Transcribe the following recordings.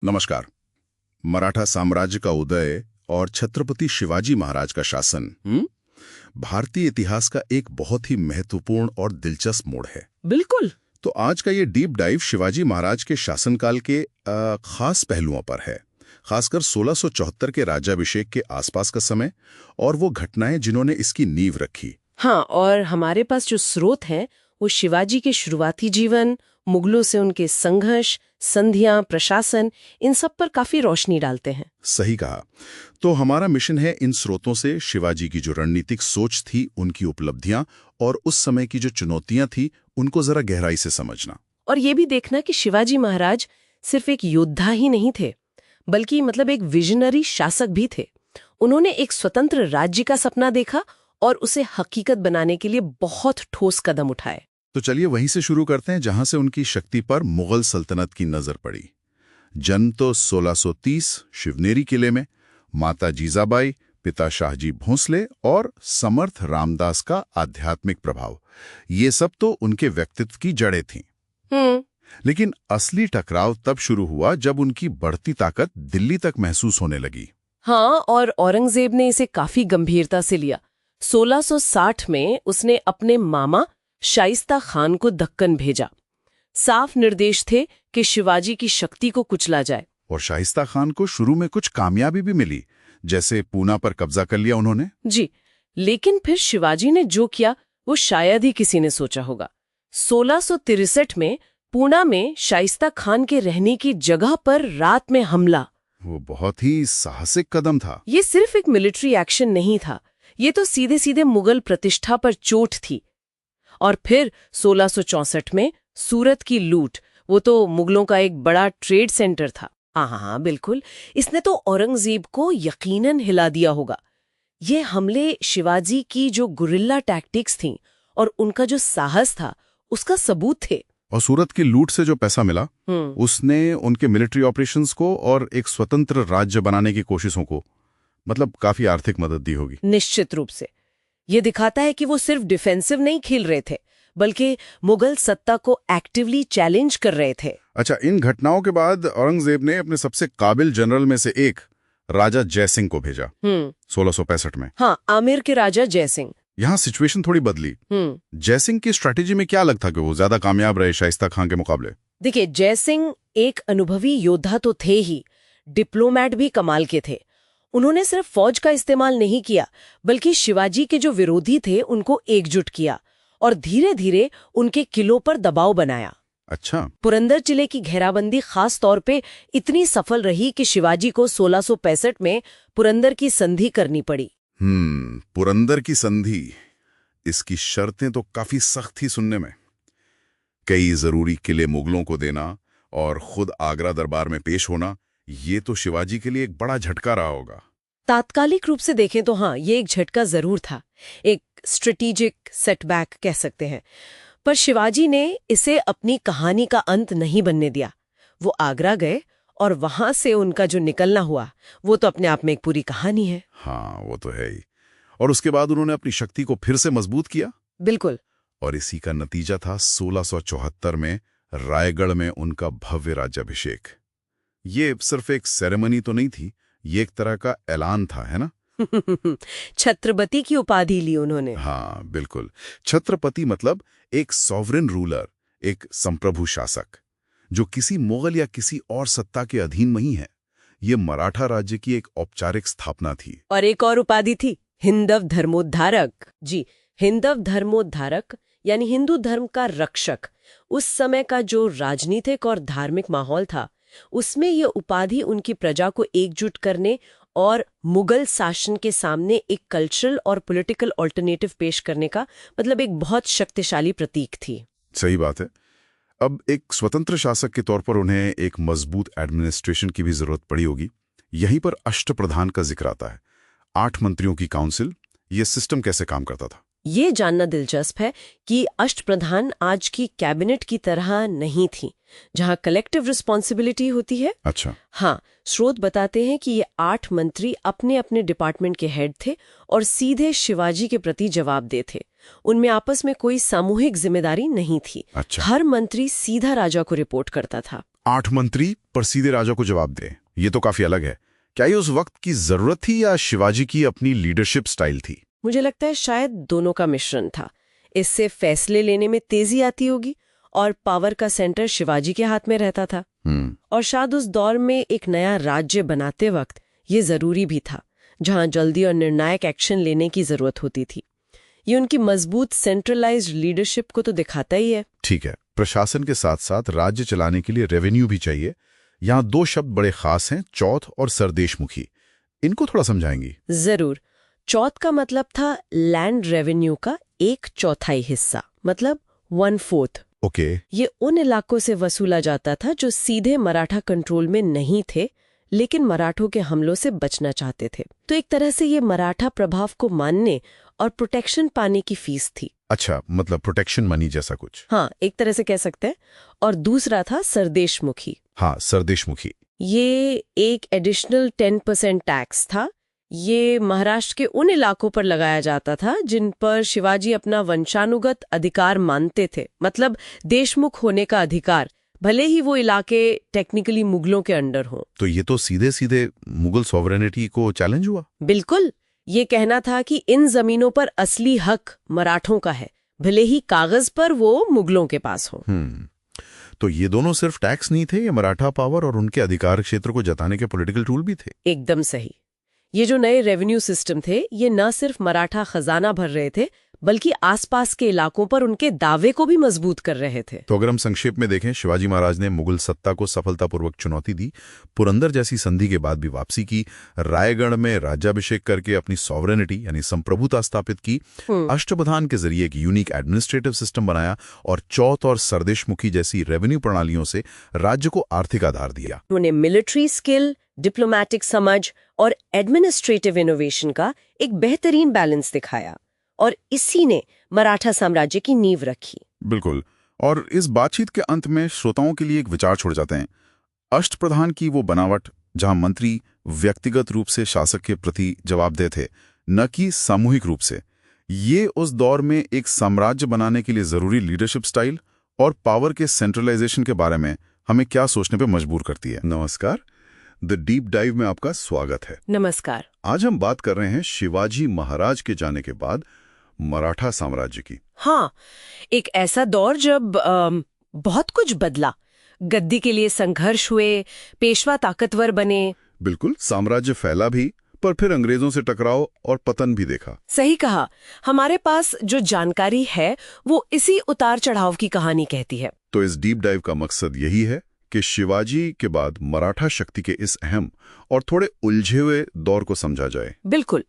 नमस्कार। मराठा साम्राज्य का उदय और छत्रपति शिवाजी महाराज का शासन भारतीय इतिहास का एक बहुत ही महत्वपूर्ण और दिलचस्प मोड़ है। बिल्कुल। तो आज का ये डीप डाइव शिवाजी महाराज के शासनकाल के खास पहलुओं पर है, खासकर 1674 के राज्याभिषेक के आसपास का समय और वो घटनाएं जिन्होंने इसकी नींव रखी। हाँ, और हमारे पास जो स्रोत हैं वो शिवाजी के शुरुआती जीवन, मुगलों से उनके संघर्ष, संधियां, प्रशासन, इन सब पर काफी रोशनी डालते हैं। सही कहा। तो हमारा मिशन है इन स्रोतों से शिवाजी की जो रणनीतिक सोच थी, उनकी उपलब्धियां और उस समय की जो चुनौतियां थी, उनको जरा गहराई से समझना। और ये भी देखना कि शिवाजी महाराज सिर्फ एक योद्धा ही नहीं थे, बल्कि एक विजनरी शासक भी थे। उन्होंने एक स्वतंत्र राज्य का सपना देखा और उसे हकीकत बनाने के लिए बहुत ठोस कदम उठाए। तो चलिए वहीं से शुरू करते हैं जहां से उनकी शक्ति पर मुगल सल्तनत की नजर पड़ी। जन्म तो 1630 शिवनेरी किले में, माता जीजाबाई, पिता शाहजी भोंसले और समर्थ रामदास का आध्यात्मिक प्रभाव, ये सब तो उनके व्यक्तित्व की जड़ें थीं। लेकिन असली टकराव तब शुरू हुआ जब उनकी बढ़ती ताकत दिल्ली तक महसूस होने लगी। हाँ, और औरंगजेब ने इसे काफी गंभीरता से लिया। 1660 में उसने अपने मामा शाइस्ता खान को दक्कन भेजा। साफ निर्देश थे कि शिवाजी की शक्ति को कुचला जाए। और शाइस्ता खान को शुरू में कुछ कामयाबी भी मिली, जैसे पूना पर कब्जा कर लिया उन्होंने। जी, लेकिन फिर शिवाजी ने जो किया वो शायद ही किसी ने सोचा होगा। 1663 में पूना में शाइस्ता खान के रहने की जगह पर रात में हमला। वो बहुत ही साहसिक कदम था। ये सिर्फ एक मिलिट्री एक्शन नहीं था, ये तो सीधे सीधे मुगल प्रतिष्ठा पर चोट थी। और फिर 1664 में सूरत की लूट, वो तो मुगलों का एक बड़ा ट्रेड सेंटर था। हाँ, बिल्कुल। इसने तो औरंगजेब को यकीनन हिला दिया होगा। ये हमले शिवाजी की जो गुरिल्ला टैक्टिक्स थीं और उनका जो साहस था, उसका सबूत थे। और सूरत की लूट से जो पैसा मिला, उसने उनके मिलिट्री ऑपरेशंस को और एक स्वतंत्र राज्य बनाने की कोशिशों को काफी आर्थिक मदद दी होगी। निश्चित रूप से। ये दिखाता है कि वो सिर्फ डिफेंसिव नहीं खेल रहे थे, बल्कि मुगल सत्ता को एक्टिवली चैलेंज कर रहे थे। अच्छा, इन घटनाओं के बाद औरंगजेब ने अपने सबसे काबिल जनरल में से एक राजा जयसिंह को भेजा 1665 में। हाँ, आमेर के राजा जयसिंह। यहाँ सिचुएशन थोड़ी बदली। जयसिंह की स्ट्रेटेजी में क्या लगता कि वो ज्यादा कामयाब रहे शाइस्ता खान के मुकाबले? देखिए, जयसिंह एक अनुभवी योद्धा तो थे ही, डिप्लोमैट भी कमाल के थे। उन्होंने सिर्फ फौज का इस्तेमाल नहीं किया, बल्कि शिवाजी के जो विरोधी थे उनको एकजुट किया और धीरे धीरे उनके किलों पर दबाव बनाया। अच्छा। पुरंदर जिले की घेराबंदी खास तौर पे इतनी सफल रही कि शिवाजी को 1665 में पुरंदर की संधि करनी पड़ी। पुरंदर की संधि, इसकी शर्तें तो काफी सख्त थी सुनने में। कई जरूरी किले मुगलों को देना और खुद आगरा दरबार में पेश होना, ये तो शिवाजी के लिए एक बड़ा झटका रहा होगा। तात्कालिक रूप से देखें तो हाँ, ये एक झटका जरूर था, एक स्ट्रेटेजिक सेटबैक कह सकते हैं। पर शिवाजी ने इसे अपनी कहानी का अंत नहीं बनने दिया। वो आगरा गए और वहां से उनका जो निकलना हुआ, वो तो अपने आप में एक पूरी कहानी है। हाँ, वो तो है ही। और उसके बाद उन्होंने अपनी शक्ति को फिर से मजबूत किया। बिल्कुल। और इसी का नतीजा था 1674 में रायगढ़ में उनका भव्य राज्याभिषेक। ये सिर्फ एक सेरेमनी तो नहीं थी, ये एक तरह का ऐलान था, है ना? छत्रपति की उपाधि ली उन्होंने। हाँ, बिल्कुल। छत्रपति मतलब एक सॉवरेन रूलर, एक संप्रभु शासक, जो किसी मुगल या किसी और सत्ता के अधीन नहीं है। ये मराठा राज्य की एक औपचारिक स्थापना थी। और एक और उपाधि थी, हिंदव धर्मोद्धारक। जी, हिंदव धर्मोद्धारक यानी हिंदू धर्म का रक्षक। उस समय का जो राजनीतिक और धार्मिक माहौल था, उसमें ये उपाधि उनकी प्रजा को एकजुट करने और मुगल शासन के सामने एक कल्चरल और पॉलिटिकल ऑल्टरनेटिव पेश करने का एक बहुत शक्तिशाली प्रतीक थी। सही बात है। अब एक स्वतंत्र शासक के तौर पर उन्हें एक मजबूत एडमिनिस्ट्रेशन की भी जरूरत पड़ी होगी। यहीं पर अष्टप्रधान का जिक्र आता है, 8 मंत्रियों की काउंसिल। ये सिस्टम कैसे काम करता था? ये जानना दिलचस्प है कि अष्टप्रधान आज की कैबिनेट की तरह नहीं थी, जहां कलेक्टिव रिस्पॉन्सिबिलिटी होती है। अच्छा। हाँ, स्रोत बताते हैं कि ये 8 मंत्री अपने अपने डिपार्टमेंट के हेड थे और सीधे शिवाजी के प्रति जवाबदेह थे। उनमें आपस में कोई सामूहिक जिम्मेदारी नहीं थी। अच्छा। हर मंत्री सीधा राजा को रिपोर्ट करता था। 8 मंत्री पर सीधे राजा को जवाब दे, ये तो काफी अलग है। क्या ये उस वक्त की जरूरत थी या शिवाजी की अपनी लीडरशिप स्टाइल थी? मुझे लगता है शायद दोनों का मिश्रण था। इससे फैसले लेने में तेजी आती होगी और पावर का सेंटर शिवाजी के हाथ में रहता था। और शायद उस दौर में एक नया राज्य बनाते वक्त ये जरूरी भी था, जहां जल्दी और निर्णायक एक्शन लेने की जरूरत होती थी। ये उनकी मजबूत सेंट्रलाइज्ड लीडरशिप को तो दिखाता ही है। ठीक है, प्रशासन के साथ साथ राज्य चलाने के लिए रेवेन्यू भी चाहिए। यहाँ दो शब्द बड़े खास हैं, चौथ और सरदेशमुखी। इनको थोड़ा समझाएंगी? जरूर। चौथ का मतलब था लैंड रेवेन्यू का 1/4 हिस्सा, मतलब 1/4। ओके। ये उन इलाकों से वसूला जाता था जो सीधे मराठा कंट्रोल में नहीं थे, लेकिन मराठों के हमलों से बचना चाहते थे। तो एक तरह से ये मराठा प्रभाव को मानने और प्रोटेक्शन पाने की फीस थी। अच्छा, मतलब प्रोटेक्शन मनी जैसा कुछ। हाँ, एक तरह से कह सकते हैं। और दूसरा था सरदेशमुखी। हाँ, सरदेशमुखी। ये एक एडिशनल 10% टैक्स था। ये महाराष्ट्र के उन इलाकों पर लगाया जाता था जिन पर शिवाजी अपना वंशानुगत अधिकार मानते थे, मतलब देशमुख होने का अधिकार, भले ही वो इलाके टेक्निकली मुगलों के अंडर हों। तो ये तो सीधे सीधे मुगल सॉवरेनिटी को चैलेंज हुआ। बिल्कुल। ये कहना था कि इन जमीनों पर असली हक मराठों का है, भले ही कागज पर वो मुगलों के पास हो। तो ये दोनों सिर्फ टैक्स नहीं थे, ये मराठा पावर और उनके अधिकार क्षेत्र को जताने के पॉलिटिकल टूल भी थे। एकदम सही। ये जो नए रेवेन्यू सिस्टम थे, ये न सिर्फ मराठा खजाना भर रहे थे, बल्कि आसपास के इलाकों पर उनके दावे को भी मजबूत कर रहे थे। तो अगर हम संक्षेप में देखें, शिवाजी महाराज ने मुगल सत्ता को सफलतापूर्वक चुनौती दी, पुरंदर जैसी संधि के बाद भी वापसी की, रायगढ़ में राज्याभिषेक करके अपनी सॉवरेनिटी यानी संप्रभुता स्थापित की, अष्टप्रधान के जरिए एक यूनिक एडमिनिस्ट्रेटिव सिस्टम बनाया और चौथ और सरदेशमुखी जैसी रेवेन्यू प्रणालियों से राज्य को आर्थिक आधार दिया। उन्होंने मिलिट्री स्किल, डिप्लोमैटिक समझ और एडमिनिस्ट्रेटिव इनोवेशन का एक बेहतरीन बैलेंस दिखाया, और इसी ने मराठा साम्राज्य की नींव रखी। बिल्कुल। और इस बातचीत के अंत में श्रोताओं के लिए एक विचार छोड़ जाते हैं। अष्टप्रधान की वो बनावट जहां मंत्री व्यक्तिगत रूप से शासक के प्रति जवाबदेह थे, न कि सामूहिक रूप से, ये उस दौर में एक साम्राज्य बनाने के लिए जरूरी लीडरशिप स्टाइल और पावर के सेंट्रलाइजेशन के बारे में हमें क्या सोचने पर मजबूर करती है। नमस्कार, द डीप डाइव में आपका स्वागत है। नमस्कार। आज हम बात कर रहे हैं शिवाजी महाराज के जाने के बाद मराठा साम्राज्य की। हाँ, एक ऐसा दौर जब बहुत कुछ बदला। गद्दी के लिए संघर्ष हुए, पेशवा ताकतवर बने। बिल्कुल, साम्राज्य फैला भी, पर फिर अंग्रेजों से टकराव और पतन भी देखा। सही कहा। हमारे पास जो जानकारी है वो इसी उतार चढ़ाव की कहानी कहती है। तो इस डीप डाइव का मकसद यही है कि शिवाजी के बाद मराठा शक्ति के इस अहम और थोड़े उलझे हुए दौर को समझा जाए। बिल्कुल।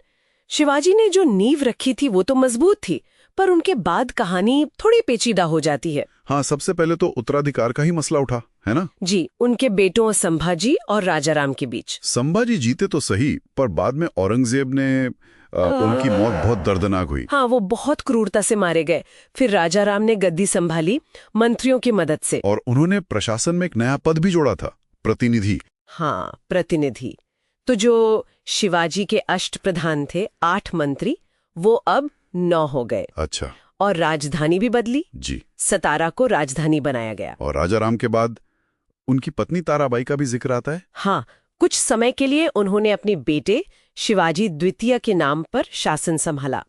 शिवाजी ने जो नींव रखी थी वो तो मजबूत थी, पर उनके बाद कहानी थोड़ी पेचीदा हो जाती है। हाँ, सबसे पहले तो उत्तराधिकार का ही मसला उठा, है ना? जी, उनके बेटों संभाजी और राजाराम के बीच। संभाजी जीते तो सही, पर बाद में औरंगजेब ने उनकी मौत बहुत दर्दनाक हुई। हाँ, वो बहुत क्रूरता से मारे गए। फिर राजाराम ने गद्दी संभाली मंत्रियों की मदद से, और उन्होंने प्रशासन में एक नया पद भी जोड़ा था, प्रतिनिधि। हाँ, प्रतिनिधि। तो जो शिवाजी के अष्टप्रधान थे, 8 मंत्री, वो अब 9 हो गए। अच्छा। और राजधानी भी बदली। जी। सतारा को राजधानी बनाया गया। और राजाराम के बाद उनकी पत्नी ताराबाई का भी जिक्र आता है। हाँ, कुछ समय के लिए उन्होंने अपने बेटे शिवाजी द्वितीय के नाम पर शासन संभाला,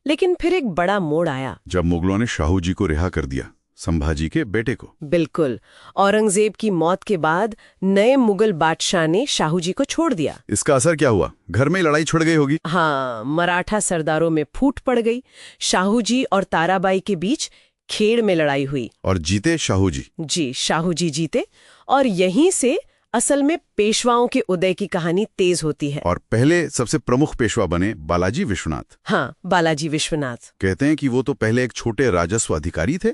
लेकिन फिर एक बड़ा मोड़ आया जब मुगलों ने शाहू जी को रिहा कर दिया, संभाजी के बेटे को। बिल्कुल। औरंगजेब की मौत के बाद नए मुगल बादशाह ने शाहू जी को छोड़ दिया। इसका असर क्या हुआ? घर में लड़ाई छिड़ गई होगी। हाँ, मराठा सरदारों में फूट पड़ गई। शाहू जी और ताराबाई के बीच खेड़ में लड़ाई हुई। और जीते शाहू जी। जी, शाहू जी जीते, और यहीं से असल में पेशवाओं के उदय की कहानी तेज होती है। और पहले सबसे प्रमुख पेशवा बने बालाजी विश्वनाथ। हाँ, बालाजी विश्वनाथ। कहते हैं कि वो तो पहले एक छोटे राजस्व अधिकारी थे।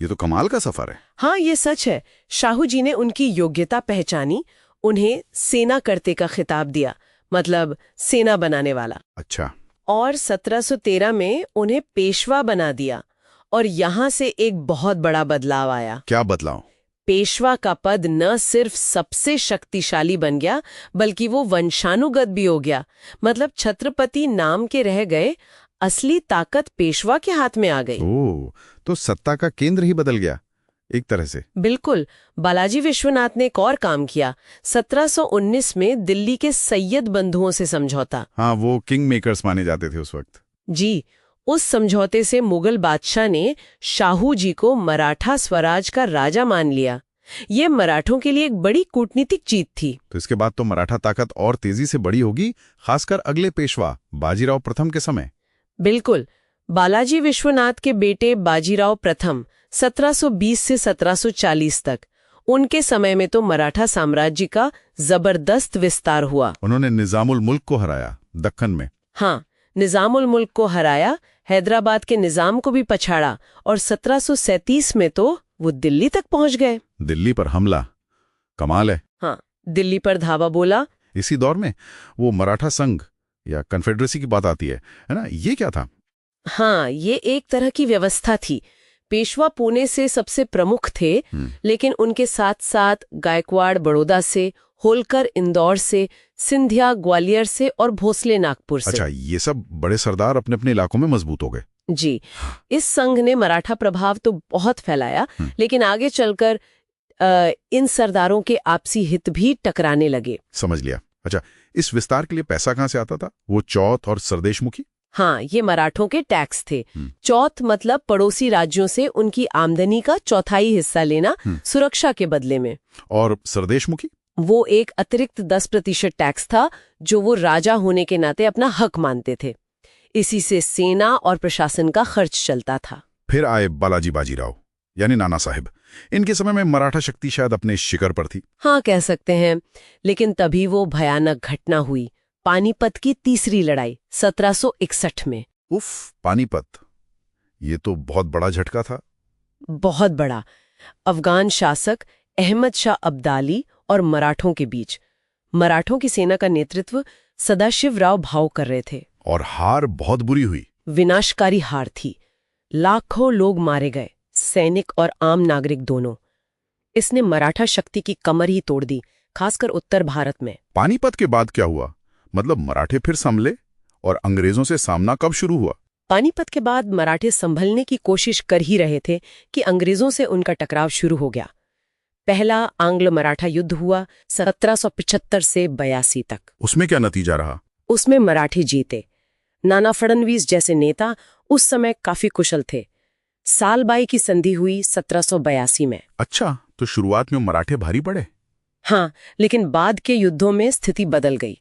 ये तो कमाल का सफर है। हाँ, ये सच है। शाहू जी ने उनकी योग्यता पहचानी, उन्हें सेना करते का खिताब दिया, मतलब सेना बनाने वाला। अच्छा। और 1713 में उन्हें पेशवा बना दिया, और यहाँ से एक बहुत बड़ा बदलाव आया। क्या बदलाव? पेशवा का पद न सिर्फ सबसे शक्तिशाली बन गया, बल्कि वो वंशानुगत भी हो गया। मतलब छत्रपति नाम के रह गए, असली ताकत पेशवा के हाथ में आ गई। ओह, तो सत्ता का केंद्र ही बदल गया। एक तरह से। बिल्कुल। बालाजी विश्वनाथ ने एक और काम किया। 1719 में दिल्ली के सैयद बंधुओं से समझौता। हाँ, वो किंग मेकर्स माने जाते थे उस वक्त। जी, उस समझौते से मुगल बादशाह ने शाहू जी को मराठा स्वराज का राजा मान लिया। ये मराठों के लिए एक बड़ी कूटनीतिक जीत थी। तो इसके बाद तो मराठा ताकत और तेजी से बड़ी होगी, खासकर अगले पेशवा बाजीराव प्रथम के समय। बिल्कुल। बालाजी विश्वनाथ के बेटे बाजीराव प्रथम 1720 से 1740 तक, उनके समय में तो मराठा साम्राज्य का जबरदस्त विस्तार हुआ। उन्होंने निजामुल मुल्क को हराया दक्कन में। हाँ, निजामुल मुल्क को हराया, हैदराबाद के निजाम को भी पछाड़ा और 1737 में तो वो दिल्ली तक पहुंच गए। दिल्ली पर हमला, कमाल है। हाँ, दिल्ली पर धावा बोला। इसी दौर में वो मराठा संघ या कन्फेडरेसी की बात आती है ना? ये क्या था? हाँ, ये एक तरह की व्यवस्था थी। पेशवा पुणे से सबसे प्रमुख थे, लेकिन उनके साथ साथ गायकवाड़ बड़ौदा से, होलकर इंदौर से, सिंधिया ग्वालियर से और भोसले नागपुर से। अच्छा, ये सब बड़े सरदार अपने अपने इलाकों में मजबूत हो गए। जी, इस संघ ने मराठा प्रभाव तो बहुत फैलाया, लेकिन आगे चलकर इन सरदारों के आपसी हित भी टकराने लगे। समझ लिया। अच्छा, इस विस्तार के लिए पैसा कहाँ से आता था? वो चौथ और सरदेशमुखी? हाँ, ये मराठों के टैक्स थे। चौथ मतलब पड़ोसी राज्यों से उनकी आमदनी का चौथाई हिस्सा लेना सुरक्षा के बदले में। और सरदेशमुखी? वो एक अतिरिक्त 10% टैक्स था जो वो राजा होने के नाते अपना हक मानते थे। इसी से सेना और प्रशासन का खर्च चलता था। फिर आए बालाजी बाजीराव यानी नाना साहिब। इनके समय में मराठा शक्ति शायद अपने शिखर पर थी। हाँ, कह सकते हैं। लेकिन तभी वो भयानक घटना हुई, पानीपत की तीसरी लड़ाई 1761 में। उफ, पानीपत, ये तो बहुत बड़ा झटका था। बहुत बड़ा। अफगान शासक अहमद शाह अब्दाली और मराठों के बीच। मराठों की सेना का नेतृत्व सदाशिवराव भाऊ कर रहे थे। और हार बहुत बुरी हुई। विनाशकारी हार थी। लाखों लोग मारे गए, सैनिक और आम नागरिक दोनों। इसने मराठा शक्ति की कमर ही तोड़ दी, खासकर उत्तर भारत में। पानीपत के बाद क्या हुआ? मतलब मराठे फिर संभले और अंग्रेजों से सामना कब शुरू हुआ? पानीपत के बाद मराठे संभलने की कोशिश कर ही रहे थे कि अंग्रेजों से उनका टकराव शुरू हो गया। पहला आंग्ल मराठा युद्ध हुआ 1775 से 82 तक। उसमें क्या नतीजा रहा? उसमें मराठे जीते। नाना फडणवीस जैसे नेता उस समय काफी कुशल थे। सालबाई की संधि हुई 1782 में। अच्छा, तो शुरुआत में मराठे भारी पड़े। हाँ, लेकिन बाद के युद्धों में स्थिति बदल गई।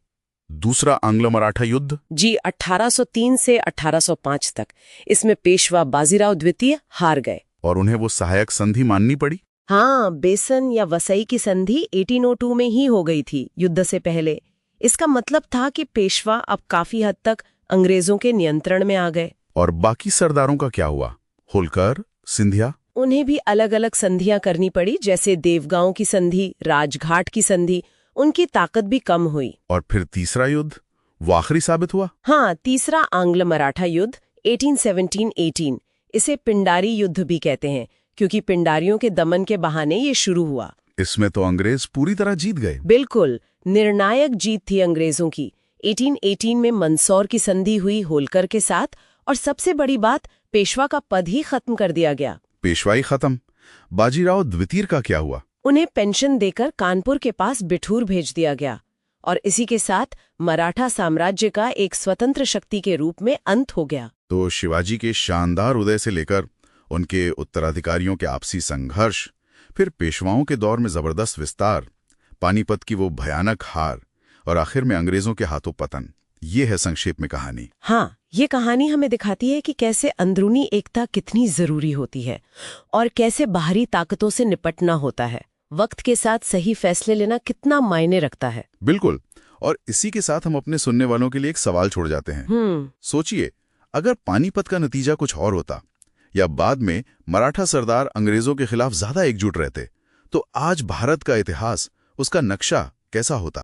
दूसरा आंग्ल मराठा युद्ध? जी, 1803 से 1805 तक। इसमें पेशवा बाजीराव द्वितीय हार गए और उन्हें वो सहायक संधि माननी पड़ी। हाँ, बेसन या वसई की संधि 1802 में ही हो गई थी, युद्ध से पहले। इसका मतलब था कि पेशवा अब काफी हद तक अंग्रेजों के नियंत्रण में आ गए। और बाकी सरदारों का क्या हुआ? होलकर, सिंधिया? उन्हें भी अलग अलग संधियां करनी पड़ी, जैसे देवगांव की संधि, राजघाट की संधि। उनकी ताकत भी कम हुई। और फिर तीसरा युद्ध, वो आखिरी साबित हुआ? हाँ, तीसरा आंग्ल मराठा युद्ध 1817-18। इसे पिंडारी युद्ध भी कहते हैं, क्योंकि पिंडारियों के दमन के बहाने ये शुरू हुआ। इसमें तो अंग्रेज पूरी तरह जीत गए। बिल्कुल, निर्णायक जीत थी अंग्रेजों की। 1818 में मंदसौर की संधि हुई होलकर के साथ, और सबसे बड़ी बात, पेशवा का पद ही खत्म कर दिया गया। पेशवाई खत्म। बाजीराव द्वितीय का क्या हुआ? उन्हें पेंशन देकर कानपुर के पास बिठूर भेज दिया गया, और इसी के साथ मराठा साम्राज्य का एक स्वतंत्र शक्ति के रूप में अंत हो गया। तो शिवाजी के शानदार उदय से लेकर उनके उत्तराधिकारियों के आपसी संघर्ष, फिर पेशवाओं के दौर में जबरदस्त विस्तार, पानीपत की वो भयानक हार और आखिर में अंग्रेजों के हाथों पतन, ये है संक्षेप में कहानी। हाँ, ये कहानी हमें दिखाती है कि कैसे अंदरूनी एकता कितनी जरूरी होती है और कैसे बाहरी ताकतों से निपटना होता है। वक्त के साथ सही फैसले लेना कितना मायने रखता है। बिल्कुल। और इसी के साथ हम अपने सुनने वालों के लिए एक सवाल छोड़ जाते हैं। सोचिए, अगर पानीपत का नतीजा कुछ और होता, या बाद में मराठा सरदार अंग्रेजों के खिलाफ ज्यादा एकजुट रहते, तो आज भारत का इतिहास, उसका नक्शा कैसा होता?